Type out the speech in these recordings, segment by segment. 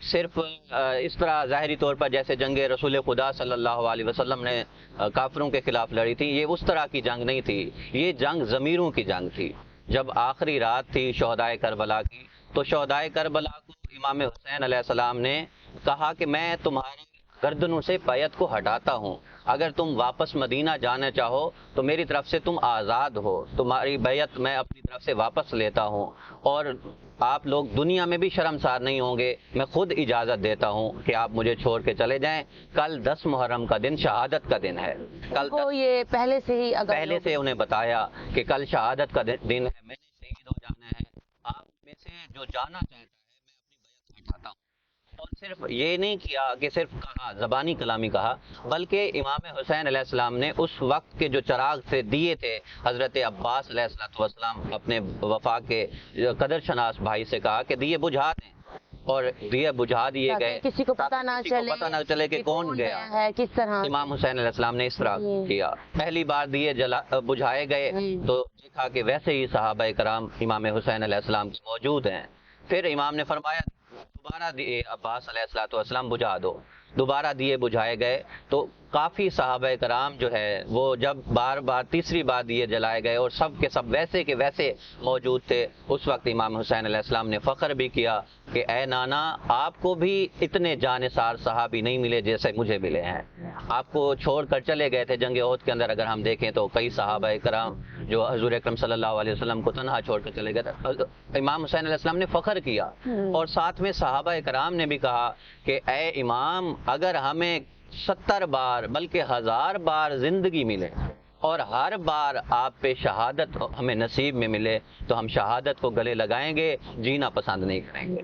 صرف اس طرح ظاہری طور پر جیسے جنگ رسول خدا صلی اللہ علیہ وسلم نے کافروں کے خلاف لڑی تھی، یہ اس طرح کی جنگ نہیں تھی، یہ جنگ ضمیروں کی جنگ تھی۔ جب آخری رات تھی شہدائے کربلا کی، تو شہدائے کربلا کو امام حسین علیہ السلام نے کہا کہ میں تمہاری گردنوں سے بیعت کو ہٹاتا ہوں، اگر تم واپس مدینہ جانا چاہو تو میری طرف سے تم آزاد ہو، تمہاری بیعت میں اپنی طرف سے واپس لیتا ہوں، اور آپ لوگ دنیا میں بھی شرمسار نہیں ہوں گے، میں خود اجازت دیتا ہوں کہ آپ مجھے چھوڑ کے چلے جائیں۔ کل 10 محرم کا دن شہادت کا دن ہے، کل کو یہ پہلے سے ہی پہلے سے انہیں بتایا کہ کل شہادت کا دن ہے، میں نے شہید ہو جانا ہے، آپ میں سے جو جانا چاہتا ہے میں اپنی بیعت ہٹاتا ہوں۔ اور صرف یہ نہیں کیا کہ صرف کہا، زبانی کلامی کہا، بلکہ امام حسین علیہ السلام نے اس وقت کے جو چراغ سے دیے تھے، حضرت عباس علیہ السلام اپنے وفا کے قدر شناس بھائی سے کہا کہ دیے بجھا دیں، اور دیے بجھا دیے گئے، کسی کو پتہ نہ چلے کہ کون گیا ہے، کس طرح امام حسین علیہ السلام نے اس طرح کیا۔ پہلی بار دیے بجھائے گئے تو دیکھا کہ ویسے ہی صحابہ کرام امام حسین علیہ السلام موجود ہیں۔ پھر امام نے فرمایا دوبارہ دیے عباس علیہ السلام بجھا دو، دوبارہ دیے بجھائے گئے، تو کافی صحابہ کرام جو ہے وہ جب تیسری بار دیے جلائے گئے اور سب کے سب ویسے کے ویسے موجود تھے، اس وقت امام حسین علیہ السلام نے فخر بھی کیا کہ اے نانا، آپ کو بھی اتنے جانثار صحابی نہیں ملے جیسے مجھے ملے ہیں، آپ کو چھوڑ کر چلے گئے تھے جنگ احد کے اندر، اگر ہم دیکھیں تو کئی صحابہ کرام جو حضور اکرم صلی اللہ علیہ وسلم کو تنہا چھوڑ کر چلے گئے تھے، امام حسین علیہ السلام نے فخر کیا، اور ساتھ میں صحابہ کرام نے بھی کہا کہ اے امام، اگر ہمیں 70 بار بلکہ 1000 بار زندگی ملے اور ہر بار آپ پہ شہادت ہمیں نصیب میں ملے تو ہم شہادت کو گلے لگائیں گے، جینا پسند نہیں کریں گے۔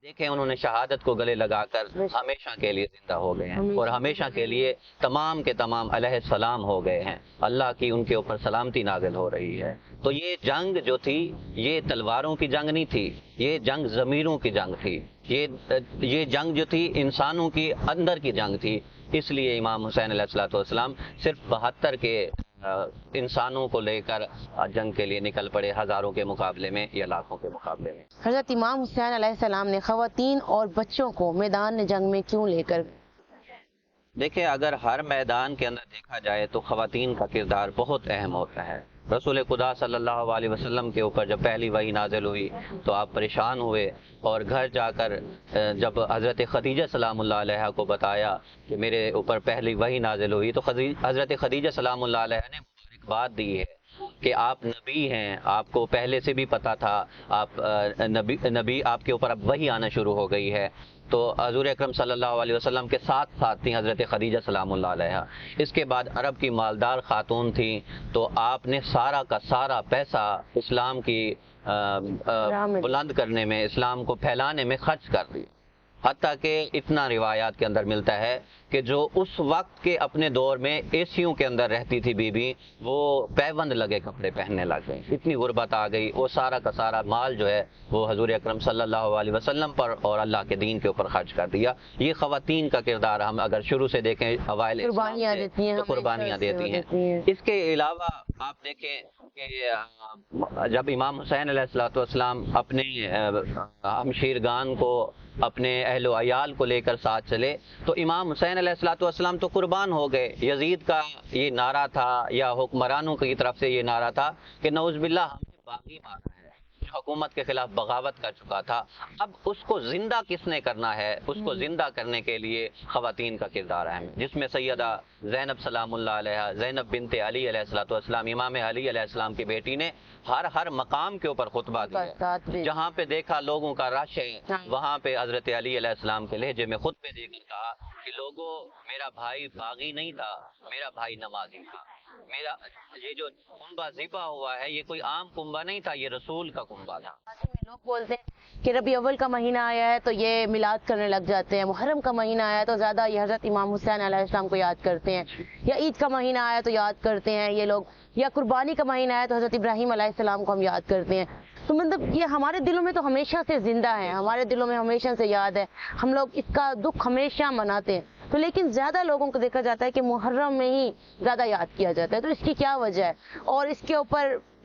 دیکھیں انہوں نے شہادت کو گلے لگا کر ہمیشہ کے لیے زندہ ہو گئے ہیں، اور ہمیشہ کے لیے تمام کے تمام علیہ السلام ہو گئے ہیں، اللہ کی ان کے اوپر سلامتی نازل ہو رہی ہے۔ تو یہ جنگ جو تھی یہ تلواروں کی جنگ نہیں تھی، یہ جنگ ضمیروں کی جنگ تھی، یہ جنگ جو تھی انسانوں کی اندر کی جنگ تھی۔ اس لیے امام حسین علیہ السلام صرف 72 کے انسانوں کو لے کر جنگ کے لیے نکل پڑے، ہزاروں کے مقابلے میں یا لاکھوں کے مقابلے میں۔ حضرت امام حسین علیہ السلام نے خواتین اور بچوں کو میدان جنگ میں کیوں لے کر؟ دیکھیں اگر ہر میدان کے اندر دیکھا جائے تو خواتین کا کردار بہت اہم ہوتا ہے۔ رسول خدا صلی اللہ علیہ وسلم کے اوپر جب پہلی وحی نازل ہوئی تو آپ پریشان ہوئے، اور گھر جا کر جب حضرت خدیجہ سلام اللہ علیہ کو بتایا کہ میرے اوپر پہلی وحی نازل ہوئی، تو حضرت خدیجہ سلام اللہ علیہ نے مبارکباد دی ہے کہ آپ نبی ہیں، آپ کو پہلے سے بھی پتا تھا، آپ نبی، آپ کے اوپر اب وحی آنا شروع ہو گئی ہے۔ تو حضور اکرم صلی اللہ علیہ وسلم کے ساتھ تھیں حضرت خدیجہ سلام اللہ علیہ۔ اس کے بعد عرب کی مالدار خاتون تھیں، تو آپ نے سارا کا سارا پیسہ اسلام کی بلند کرنے میں، اسلام کو پھیلانے میں خرچ کر دی، حتیٰ کہ اتنا روایات کے اندر ملتا ہے کہ جو اس وقت کے اپنے دور میں ایسیوں کے اندر رہتی تھی بی بی، وہ پیوند لگے کپڑے پہننے لگ گئی، اتنی غربت آ گئی، وہ سارا کا سارا مال جو ہے وہ حضور اکرم صلی اللہ علیہ وسلم پر اور اللہ کے دین کے اوپر خرچ کر دیا۔ یہ خواتین کا کردار ہم اگر شروع سے دیکھیں اوائل قربانیاں دیتی ہیں، تو قربانیاں دیتی ہیں۔ اس کے علاوہ آپ دیکھیں کہ جب امام حسین علیہ السلام اپنے ہمشیرگان کو، اپنے اہل و عیال کو لے کر ساتھ چلے، تو امام حسین علیہ السلام تو قربان ہو گئے۔ یزید کا یہ نعرہ تھا یا حکمرانوں کی طرف سے یہ نعرہ تھا کہ نعوذ باللہ ہم نے باغی مارا ہے، جو حکومت کے خلاف بغاوت کر چکا تھا، اب اس کو زندہ کس نے کرنا ہے؟ اس کو زندہ کرنے کے لیے خواتین کا کردار اہم ہے، جس میں سیدہ زینب سلام اللہ علیہ، زینب بنت علی علیہ السلام، امام علی علیہ السلام کی بیٹی نے ہر مقام کے اوپر خطبہ دیا، جہاں پہ دیکھا لوگوں کا رش ہے، وہاں پہ حضرت علی علیہ السلام کے لہجے میں خطبے دے کر کہا کہ لوگوں، میرا بھائی باغی نہیں تھا، میرا بھائی نمازی تھا، میرا یہ جو کنبہ ذبح ہوا ہے یہ کوئی عام کنبہ نہیں تھا، یہ رسول کا کنبہ تھا۔ لوگ بولتے ہیں کہ ربیع اول کا مہینہ آیا ہے تو یہ میلاد کرنے لگ جاتے ہیں، محرم کا مہینہ آیا ہے تو زیادہ یہ حضرت امام حسین علیہ السلام کو یاد کرتے ہیں، یا عید کا مہینہ آیا تو یاد کرتے ہیں یہ لوگ، یا قربانی کا مہینہ آیا تو حضرت ابراہیم علیہ السلام کو ہم یاد کرتے ہیں۔ تو مطلب یہ ہمارے دلوں میں تو ہمیشہ سے زندہ ہے، ہمارے دلوں میں ہمیشہ سے یاد ہے، ہم لوگ اس کا دکھ ہمیشہ مناتے ہیں۔ تو لیکن زیادہ لوگوں کو دیکھا جاتا ہے کہ محرم میں ہی زیادہ یاد کیا جاتا ہے، تو اس کی کیا وجہ ہے؟ اور اس کے اوپر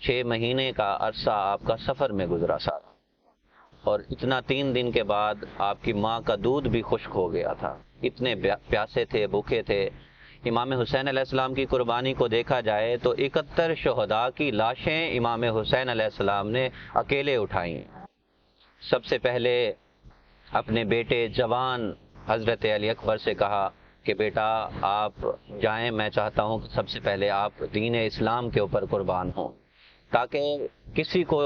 6 مہینے کا عرصہ آپ کا سفر میں گزرا ساتھ، اور اتنا 3 دن کے بعد آپ کی ماں کا دودھ بھی خشک ہو گیا تھا، اتنے پیاسے تھے، بھوکے تھے۔ امام حسین علیہ السلام کی قربانی کو دیکھا جائے تو 71 شہداء کی لاشیں امام حسین علیہ السلام نے اکیلے اٹھائیں۔ سب سے پہلے اپنے بیٹے جوان حضرت علی اکبر سے کہا کہ بیٹا آپ جائیں، میں چاہتا ہوں کہ سب سے پہلے آپ دین اسلام کے اوپر قربان ہوں، تاکہ کسی کو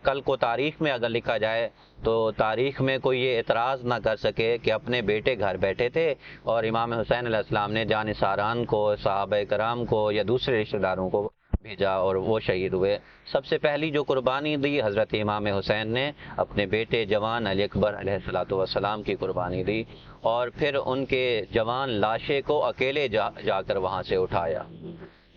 کل کو تاریخ میں اگر لکھا جائے تو تاریخ میں کوئی یہ اعتراض نہ کر سکے کہ اپنے بیٹے گھر بیٹھے تھے اور امام حسین علیہ السلام نے جانثاران کو، صحابہ کرام کو یا دوسرے رشتہ داروں کو بھیجا اور وہ شہید ہوئے۔ سب سے پہلی جو قربانی دی حضرت امام حسین نے اپنے بیٹے جوان علی اکبر علیہ السلام کی قربانی دی، اور پھر ان کے جوان لاشے کو اکیلے جا کر وہاں سے اٹھایا۔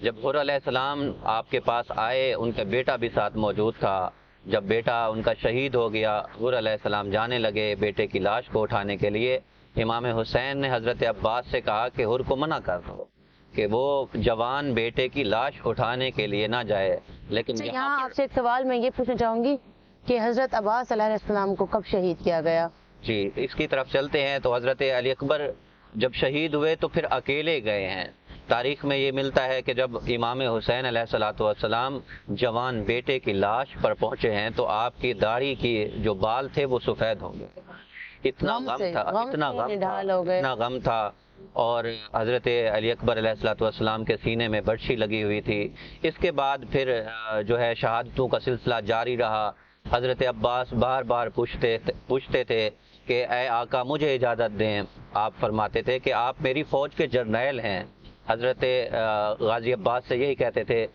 جب حر علیہ السلام آپ کے پاس آئے، ان کا بیٹا بھی ساتھ موجود تھا۔ جب بیٹا ان کا شہید ہو گیا، حر علیہ السلام جانے لگے بیٹے کی لاش کو اٹھانے کے لیے، امام حسین نے حضرت عباس سے کہا کہ حر کو منع کر دو کہ وہ جوان بیٹے کی لاش اٹھانے کے لیے نہ جائے۔ لیکن یہاں آپ سے ایک سوال میں یہ پوچھنا چاہوں گی کہ حضرت عباس علیہ السلام کو کب شہید کیا گیا؟ جی اس کی طرف چلتے ہیں تو حضرت علی اکبر جب شہید ہوئے تو پھر اکیلے گئے ہیں۔ تاریخ میں یہ ملتا ہے کہ جب امام حسین علیہ السلام جوان بیٹے کی لاش پر پہنچے ہیں تو آپ کی داڑھی کی جو بال تھے وہ سفید ہو گئے، اتنا غم تھا۔ اور حضرت علی اکبر علیہ السلام کے سینے میں برچھی لگی ہوئی تھی۔ اس کے بعد پھر جو ہے شہادتوں کا سلسلہ جاری رہا۔ حضرت عباس بار بار پوچھتے تھے کہ اے آقا مجھے اجازت دیں۔ آپ فرماتے تھے کہ آپ میری فوج کے جرنیل ہیں۔ حضرت غازی عباس سے یہی کہتے تھے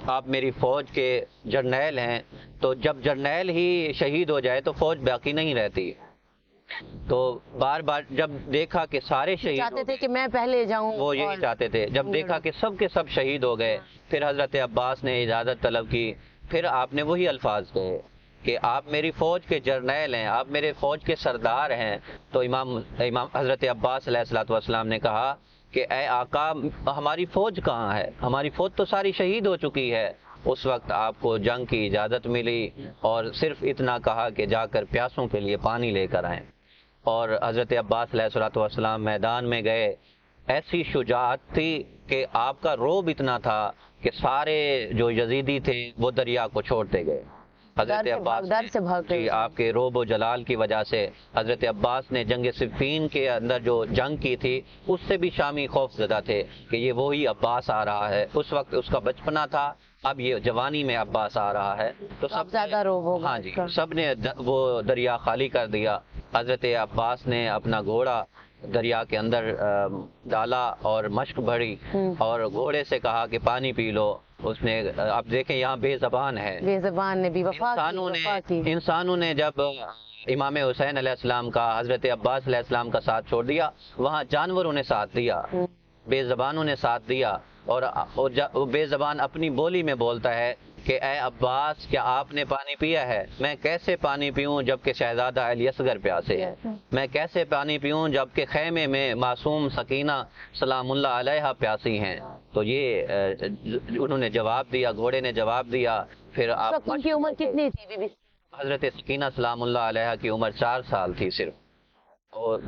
آپ میری فوج کے جرنیل ہیں، تو جب جرنیل ہی شہید ہو جائے تو فوج باقی نہیں رہتی۔ تو بار بار جب دیکھا کہ سارے شہید چاہتے تھے کہ میں پہلے جاؤں، وہ یہی چاہتے تھے، جب دیکھا کہ سب کے سب شہید ہو گئے، پھر حضرت عباس نے اجازت طلب کی۔ پھر آپ نے وہی الفاظ کہے کہ آپ میری فوج کے جرنیل ہیں، آپ میرے فوج کے سردار ہیں۔ تو امام حضرت عباس علیہ السلام نے کہا کہ اے آقا ہماری فوج کہاں ہے؟ ہماری فوج تو ساری شہید ہو چکی ہے۔ اس وقت آپ کو جنگ کی اجازت ملی اور صرف اتنا کہا کہ جا کر پیاسوں کے لیے پانی لے کر آئیں، اور حضرت عباس علیہ السلام میدان میں گئے۔ ایسی شجاعت تھی کہ آپ کا روب اتنا تھا کہ سارے جو یزیدی تھے وہ دریا کو چھوڑتے گئے۔ حضرت عباس جی آپ کے روب و جلال کی وجہ سے حضرت عباس نے جنگ صفین کے اندر جو جنگ کی تھی اس سے بھی شامی خوف زدہ تھے کہ یہ وہی عباس آ رہا ہے۔ اس وقت اس کا بچپنا تھا، اب یہ جوانی میں عباس آ رہا ہے، تو سب زیادہ روب ہوگا۔ ہاں جی سب نے وہ دریا خالی کر دیا۔ حضرت عباس نے اپنا گھوڑا دریا کے اندر ڈالا اور مشک بھری اور گھوڑے سے کہا کہ پانی پی لو۔ اس نے اب دیکھیں یہاں بے زبان ہے، بے زبان نے بھی وفا کی۔ انسانوں نے جب امام حسین علیہ السلام کا، حضرت عباس علیہ السلام کا ساتھ چھوڑ دیا، وہاں جانوروں نے ساتھ دیا، بے زبانوں نے ساتھ دیا، اور بے زبان اپنی بولی میں بولتا ہے کہ اے عباس کیا آپ نے پانی پیا ہے؟ میں کیسے پانی پیوں جبکہ شہزادہ علی اصغر پیاسے ہیں؟ میں کیسے پانی پیوں جبکہ خیمے میں معصوم سکینہ سلام اللہ علیہا پیاسی ہیں؟ تو یہ انہوں نے جواب دیا، گھوڑے نے جواب دیا۔ پھر آپ ان کی عمر کتنی تھی؟ حضرت سکینہ سلام اللہ علیہا کی عمر 4 سال تھی صرف، اور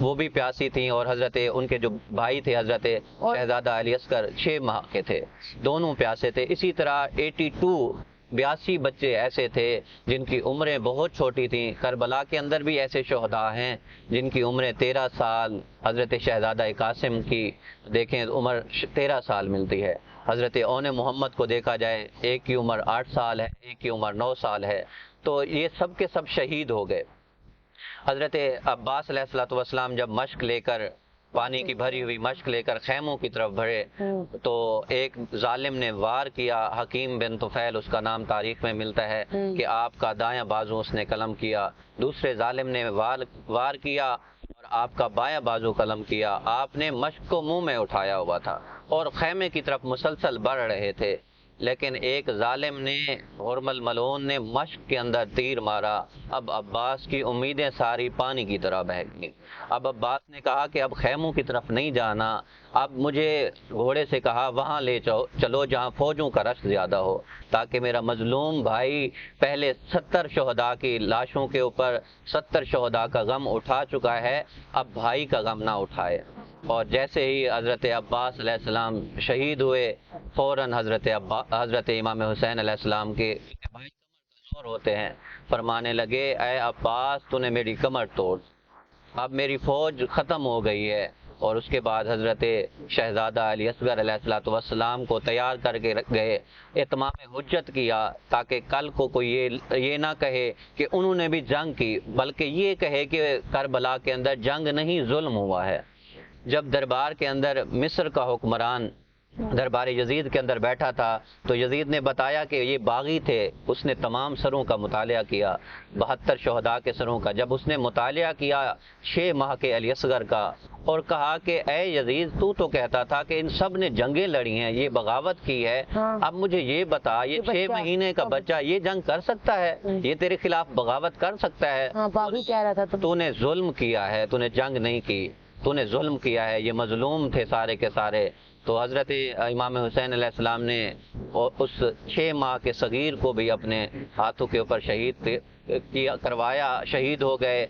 وہ بھی پیاسی تھیں، اور حضرت ان کے جو بھائی تھے حضرت شہزادہ علی اصغر 6 ماہ کے تھے، دونوں پیاسے تھے۔ اسی طرح 82 بچے ایسے تھے جن کی عمریں بہت چھوٹی تھیں۔ کربلا کے اندر بھی ایسے شہداء ہیں جن کی عمریں 13 سال، حضرت شہزادہ قاسم کی دیکھیں عمر 13 سال ملتی ہے۔ حضرت اون محمد کو دیکھا جائے ایک کی عمر 8 سال ہے، ایک کی عمر 9 سال ہے۔ تو یہ سب کے سب شہید ہو گئے۔ حضرت عباس علیہ السلام جب مشک لے کر، پانی کی بھری ہوئی مشک لے کر خیموں کی طرف بڑھے تو ایک ظالم نے وار کیا، حکیم بن طفیل اس کا نام تاریخ میں ملتا ہے کہ آپ کا دایاں بازو اس نے قلم کیا۔ دوسرے ظالم نے وار کیا اور آپ کا بایاں بازو قلم کیا۔ آپ نے مشک کو منہ میں اٹھایا ہوا تھا اور خیمے کی طرف مسلسل بڑھ رہے تھے۔ لیکن ایک ظالم نے حرمل ملعون نے مشق کے اندر تیر مارا، اب عباس کی امیدیں ساری پانی کی طرح بہہ گئیں۔ اب عباس نے کہا کہ اب خیموں کی طرف نہیں جانا، اب مجھے گھوڑے سے کہا وہاں لے چلو جہاں فوجوں کا رش زیادہ ہو، تاکہ میرا مظلوم بھائی پہلے 70 شہداء کی لاشوں کے اوپر 70 شہداء کا غم اٹھا چکا ہے، اب بھائی کا غم نہ اٹھائے۔ اور جیسے ہی حضرت عباس علیہ السلام شہید ہوئے، فوراً حضرت امام حسین علیہ السلام کے بھائی کمر ہوتے ہیں، فرمانے لگے اے عباس تو نے میری کمر توڑ، اب میری فوج ختم ہو گئی ہے۔ اور اس کے بعد حضرت شہزادہ علی اصغر علیہ السلام کو تیار کر کے رکھ گئے، اتمام حجت کیا، تاکہ کل کو کوئی یہ نہ کہے کہ انہوں نے بھی جنگ کی، بلکہ یہ کہے کہ کربلا کے اندر جنگ نہیں ظلم ہوا ہے۔ جب دربار کے اندر مصر کا حکمران دربار یزید کے اندر بیٹھا تھا تو یزید نے بتایا کہ یہ باغی تھے، اس نے تمام سروں کا مطالعہ کیا، 72 شہداء کے سروں کا۔ جب اس نے مطالعہ کیا 6 ماہ کے علی اصغر کا، اور کہا کہ اے یزید تو کہتا تھا کہ ان سب نے جنگیں لڑی ہیں، یہ بغاوت کی ہے، اب مجھے یہ بتا یہ 6 مہینے کا بچہ یہ جنگ کر سکتا ہے، یہ تیرے خلاف بغاوت کر سکتا ہے؟ باغی کہہ رہا تھا تو نے ظلم کیا ہے، تو نے جنگ نہیں کی، تو نے ظلم کیا ہے، یہ مظلوم تھے سارے کے سارے۔ تو حضرت امام حسین علیہ السلام نے اس 6 ماہ کے صغیر کو بھی اپنے ہاتھوں کے اوپر شہید کروایا، شہید ہو گئے،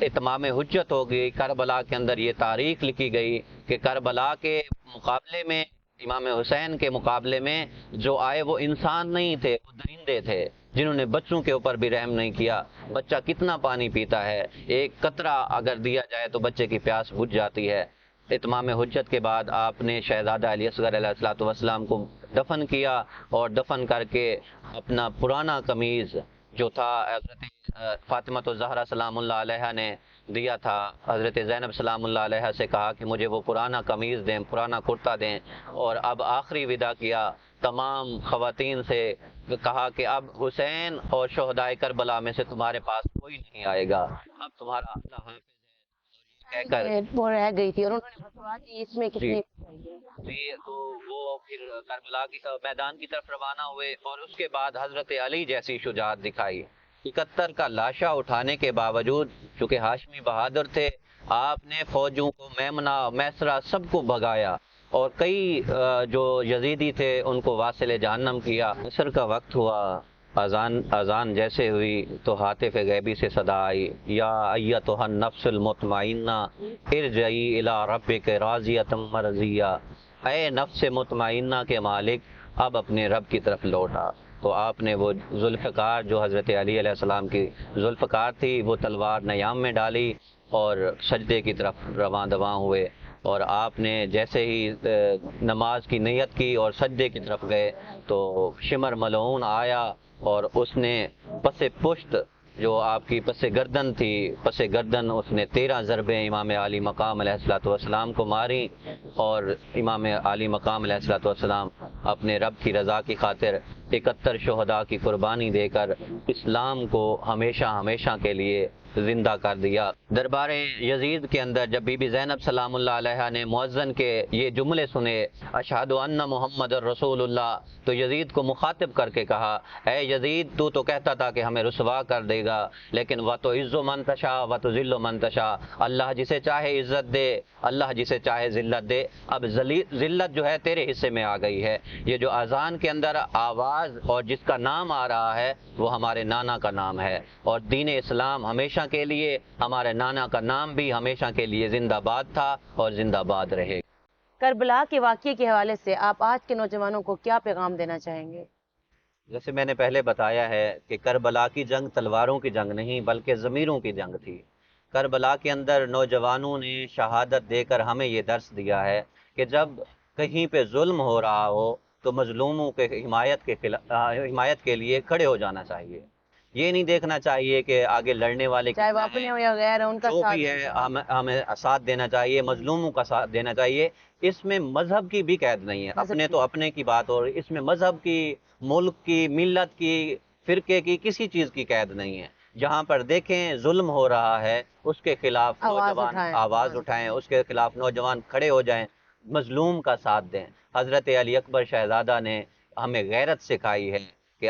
اتمام حجت ہو گئی۔ کربلا کے اندر یہ تاریخ لکھی گئی کہ کربلا کے مقابلے میں، امام حسین کے مقابلے میں جو آئے وہ انسان نہیں تھے، وہ درندے تھے، جنہوں نے بچوں کے اوپر بھی رحم نہیں کیا۔ بچہ کتنا پانی پیتا ہے، ایک قطرہ اگر دیا جائے تو بچے کی پیاس بجھ جاتی ہے۔ اتمام حجت کے بعد آپ نے شہزادہ علی اصغر علیہ السلام کو دفن کیا، اور دفن کر کے اپنا پرانا قمیض جو تھا حضرت فاطمہ الزہرا سلام اللہ علیہ نے دیا تھا، حضرت زینب سلام اللہ علیہ سے کہا کہ مجھے وہ پرانا قمیض دیں، پرانا کرتا دیں، اور اب آخری وداع کیا۔ تمام خواتین سے کہا کہ اب حسین اور شہداء کربلا میں سے تمہارے پاس کوئی نہیں آئے گا، اب تمہارا اللہ حافظ ہے۔ وہ رہ گئی تھی اور انہوں نے فتویٰ دی اس میں کتنی جی تو وہ پھر کربلا کی میدان کی طرف روانہ ہوئے، اور اس کے بعد حضرت علی جیسی شجاعت دکھائی۔ 71 کا لاشا اٹھانے کے باوجود، چونکہ ہاشمی بہادر تھے، آپ نے فوجوں کو میمنہ میسرہ سب کو بھگایا، اور کئی جو یزیدی تھے ان کو واصل جہنم کیا۔ عصر کا وقت ہوا، اذان جیسے ہوئی تو ہاتف غیبی سے صدا آئی، یا ایتھا النفس المطمئنہ ارجعی الی ربک راضیۃ مرضیہ، اے نفس مطمئنہ کے مالک اب اپنے رب کی طرف لوٹا۔ تو آپ نے وہ ذوالفقار جو حضرت علی علیہ السلام کی ذوالفقار تھی، وہ تلوار نیام میں ڈالی اور سجدے کی طرف رواں دواں ہوئے، اور آپ نے جیسے ہی نماز کی نیت کی اور سجدے کی طرف گئے تو شمر ملعون آیا، اور اس نے پس پشت جو آپ کی پس گردن تھی، پس گردن اس نے 13 ضربیں امام علی مقام علیہ السلام کو ماری، اور امام علی مقام علیہ السلام اپنے رب کی رضا کی خاطر 71 شہداء کی قربانی دے کر اسلام کو ہمیشہ ہمیشہ کے لیے زندہ کر دیا۔ دربار یزید کے اندر جب بی بی زینب سلام اللہ علیہ نے مؤذن کے یہ جملے سنے، اشہد ان محمد الرسول اللہ، تو یزید کو مخاطب کر کے کہا اے یزید تو کہتا تھا کہ ہمیں رسوا کر دے گا، لیکن وَتُعِزُّ مَن تَشَاءُ وَتُذِلُّ مَن تَشَاءُ، اللہ جسے چاہے عزت دے، اللہ جسے چاہے ذلت دے، اب ذلت جو ہے تیرے حصے میں آ گئی ہے۔ یہ جو اذان کے اندر آواز اور جس کا نام آ رہا ہے وہ ہمارے نانا کا نام ہے، اور دین اسلام ہمیشہ کے لیے، ہمارے نانا کا نام بھی ہمیشہ کے لیے زندہ باد تھا اور زندہ باد رہے گا۔ کربلا کے واقعے کے حوالے سے آپ آج کے نوجوانوں کو کیا پیغام دینا چاہیں گے؟ جیسے میں نے پہلے بتایا ہے کہ کربلا کی جنگ تلواروں کی جنگ نہیں بلکہ ضمیروں کی جنگ تھی۔ کربلا کے اندر نوجوانوں نے شہادت دے کر ہمیں یہ درس دیا ہے کہ جب کہیں پہ ظلم ہو رہا ہو تو مظلوموں کے حمایت کے لیے کھڑے ہو جانا چاہیے۔ یہ نہیں دیکھنا چاہیے کہ آگے لڑنے والے چاہے وہ اپنے ہو یا غیر، ان کا جو ساتھ بھی ہے ہمیں ساتھ دینا چاہیے، مظلوموں کا ساتھ دینا چاہیے۔ اس میں مذہب کی بھی قید نہیں ہے، اپنے تو اپنے کی بات، اور اس میں مذہب کی، ملک کی، ملت کی، فرقے کی، کسی چیز کی قید نہیں ہے۔ جہاں پر دیکھیں ظلم ہو رہا ہے اس کے خلاف نوجوان آواز اٹھائیں، اس کے خلاف نوجوان کھڑے ہو جائیں، مظلوم کا ساتھ دیں۔ حضرت علی اکبر شہزادہ نے ہمیں غیرت سکھائی ہے کہ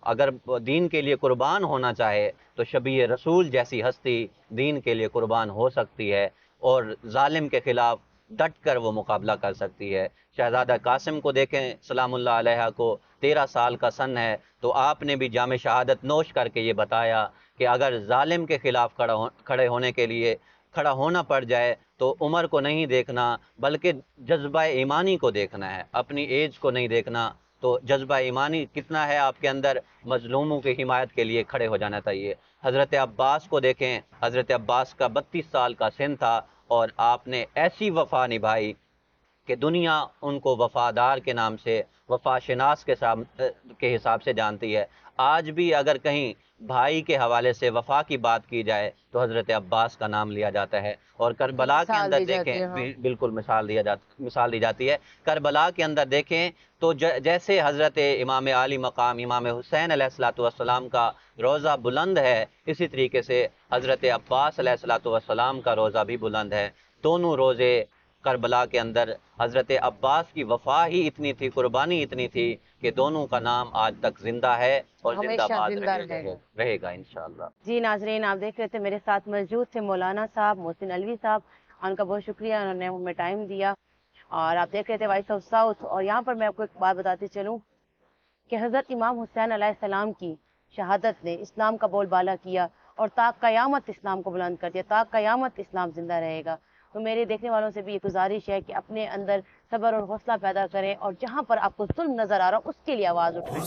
اگر دین کے لیے قربان ہونا چاہے تو شبیہ رسول جیسی ہستی دین کے لیے قربان ہو سکتی ہے اور ظالم کے خلاف ڈٹ کر وہ مقابلہ کر سکتی ہے۔ شہزادہ قاسم کو دیکھیں سلام اللہ علیہ کو 13 سال کا سن ہے، تو آپ نے بھی جام شہادت نوش کر کے یہ بتایا کہ اگر ظالم کے خلاف کھڑے ہونے کے لیے کھڑا ہونا پڑ جائے تو عمر کو نہیں دیکھنا بلکہ جذبہ ایمانی کو دیکھنا ہے، اپنی ایج کو نہیں دیکھنا۔ تو جذبہ ایمانی کتنا ہے آپ کے اندر، مظلوموں کی حمایت کے لیے کھڑے ہو جانا چاہیے۔ حضرت عباس کو دیکھیں، حضرت عباس کا 32 سال کا سن تھا اور آپ نے ایسی وفا نبھائی کہ دنیا ان کو وفادار کے نام سے، وفا شناس کے حساب سے جانتی ہے۔ آج بھی اگر کہیں بھائی کے حوالے سے وفا کی بات کی جائے تو حضرت عباس کا نام لیا جاتا ہے، اور کربلا کے اندر دیکھیں بالکل مثال دی جاتی ہے۔ کربلا کے اندر دیکھیں تو جیسے حضرت امام عالی مقام امام حسین علیہ الصلوۃ والسلام کا روضہ بلند ہے، اسی طریقے سے حضرت عباس علیہ الصلوۃ والسلام کا روضہ بھی بلند ہے۔ دونوں روزے کربلا کے اندر حضرت عباس کی وفا ہی اتنی تھی، قربانی اتنی تھی کہ دونوں کا نام آج تک زندہ ہے اور زندہ باد رہے گا انشاءاللہ۔ جی ناظرین، آپ دیکھ رہے تھے میرے ساتھ موجود تھے مولانا صاحب محسن علوی صاحب، ان کا بہت شکریہ، انہوں نے ہمیں ٹائم دیا، اور آپ دیکھ رہے تھے وائس آف ساؤتھ۔ اور یہاں پر میں آپ کو ایک بات بتاتی چلوں کہ حضرت امام حسین علیہ السلام کی شہادت نے اسلام کا بول بالا کیا اور تا قیامت اسلام کو بلند کر دیا، تا قیامت اسلام زندہ رہے گا۔ تو میرے دیکھنے والوں سے بھی یہ گزارش ہے کہ اپنے اندر صبر اور حوصلہ پیدا کریں، اور جہاں پر آپ کو ظلم نظر آ رہا ہو اس کے لیے آواز اٹھائیں۔